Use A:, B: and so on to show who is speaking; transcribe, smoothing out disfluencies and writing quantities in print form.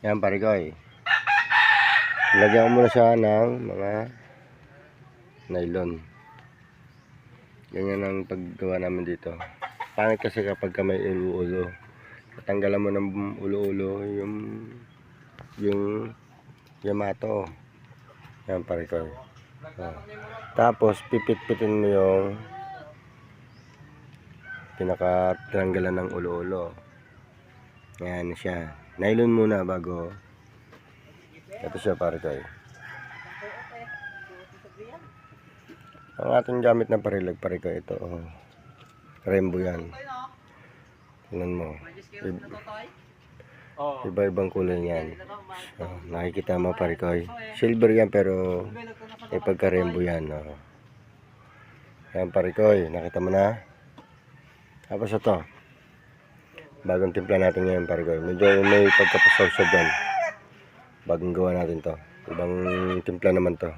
A: Yan pare ko eh. Lagyan ko muna siya ng mga nylon. Ganyan ang paggawa namin dito. Pangit kasi kapag may ulo-ulo. Tatanggalan mo ng ulo-ulo yung yamato. Yan pare ko. Tapos pipit-pitin mo yung pinakatanggalan ng ulo-ulo. Yan siya. Nylon muna bago. Ito siya pare ko. Ang ating gamit na parilag pare ko ito. Rainbow yan. Tingnan mo. Iba-ibang kulay yan. Nakikita mo pare ko. Silver yan pero may pagka-rainbow yan. Yan pare ko. Nakita mo na. Tapos ito. Bagong timpla natin ngayon pare ko. Medyo may pagkapasaw-saw dyan. Bagong gawa natin to. Ibang timpla naman to.